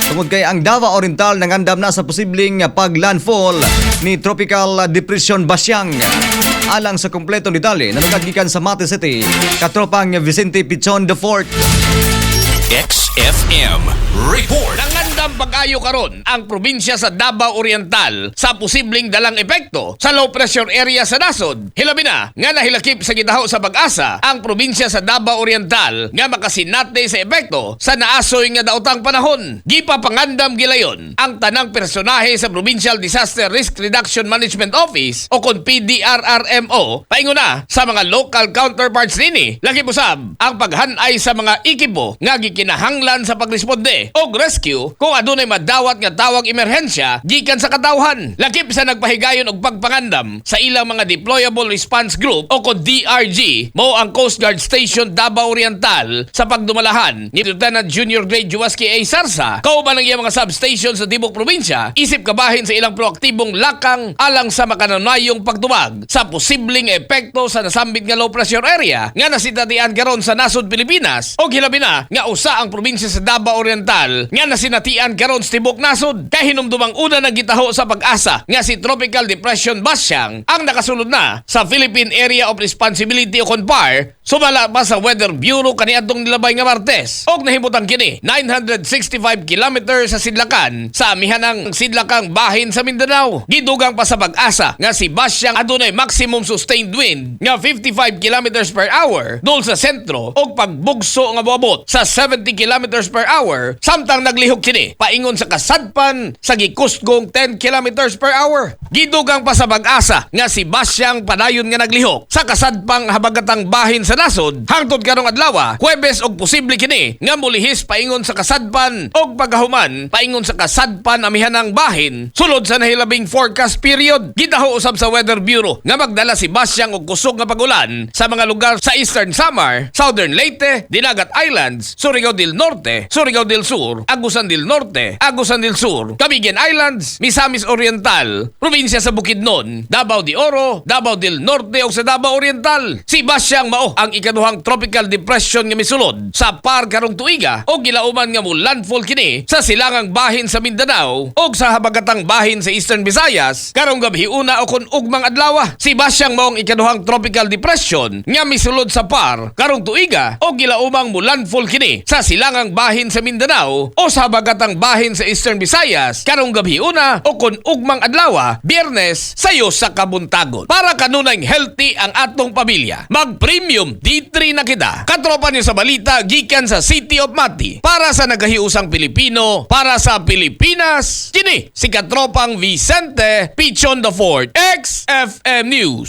Tungod kay ang Davao Oriental nangandam na sa posibleng paglandfall ni Tropical Depression Basyang. Alang sa kompleto detalye na nagagikan sa Mate City, katropang Vicente Pichon IV. XFM Report. Nangandam pag-ayo karon ang probinsya sa Davao Oriental sa posibleng dalang epekto sa low pressure area sa nasod. Hilabi na nga nahilakip sa gitaho sa pag-asa ang probinsya sa Davao Oriental nga makasinate sa epekto sa naasoy nga daotang panahon. Gipapangandam gilayon ang tanang personahe sa Provincial Disaster Risk Reduction Management Office o kon PDRRMO painguna sa mga local counterparts nini. Lakip usab ang paghanay sa mga ekipo nga gikinahanglan sa pagresponde o rescue kung adunay madawat nga tawag emerhensya gikan sa katawhan. Lakip sa nagpahigayon og pagpangandam sa ilang mga Deployable Response Group o kon DRG mao ang Coast Guard Station Davao Oriental sa pagdumalahan ni Lieutenant Junior Grade Juwaski A. Sarsa kauban ang iyang mga substation sa Tibok Probinsya isip kabahin sa ilang proaktibong lakang alang sa makanunayong pagdumag sa posibleng epekto sa nasambit nga low pressure area nga nasitatian karon sa nasod Pilipinas o hilabi na nga usa ang probinsya sa Davao Oriental nga nasinatian karon sa tibok nasod kay hinumdumang una nang gitaho sa pag-asa nga si Tropical Depression Basyang ang nakasulod na sa Philippine Area of Responsibility o CONPAR sumala pa sa Weather Bureau kaniadtong nilabay nga Martes og nahimutang kini 965 kilometers sa sidlakan sa amihanang sidlakang bahin sa Mindanao. Gidugang pa sa pag-asa nga si Basyang adunay maximum sustained wind nga 55 kilometers per hour dul sa sentro og pagbugso nga moabot sa 70 kilometers per hour samtang naglihok kini paingon sa kasadpan sa gikusgong 10 kilometers per hour. Gidugang pa sa pag-asa nga si Basyang padayon nga naglihok sa kasadpang habagatang bahin sa nasod hangtod karong adlaw Huwebes og posible kini nga mulihis paingon sa kasadpan og paghuman paingon sa kasadpan amihanang bahin sulod sa nahilabing forecast period. Gitaho usab sa Weather Bureau nga magdala si Basyang og kusog nga pagulan sa mga lugar sa Eastern Samar, Southern Leyte, Dinagat Islands, Surigao del Norte, Surigao del Sur, Agusan del Norte, Agusan del Sur, Cagayan Islands, Misamis Oriental, probinsya sa Bukidnon, Davao de Oro, Davao del Norte ug sa Davao Oriental. Si Basyang mao ang ikaduhang tropical depression nga misulod sa par karong tuiga o gilauman nga mo landfall kini sa silangang bahin sa Mindanao o sa habagatang bahin sa Eastern Visayas karong gabhiuna o kon ugmang adlaw. Si Basyang mao ang ikaduhang tropical depression nga misulod sa par karong tuiga o gilaumang mo landfall kini sa silangang bahin sa Mindanao o sa habagatang bahin sa Eastern Visayas karong gabhiuna o kon ugmang adlaw Biyernes sayo sa kabuntagon. Para kanunay healthy ang atong pamilya, mag-premium D3 na kita. Katropa niyo sa balita gikan sa City of Mati para sa nagahiusang Pilipino, para sa Pilipinas. Kini si katropang Vicente Pichon IV, XFM News.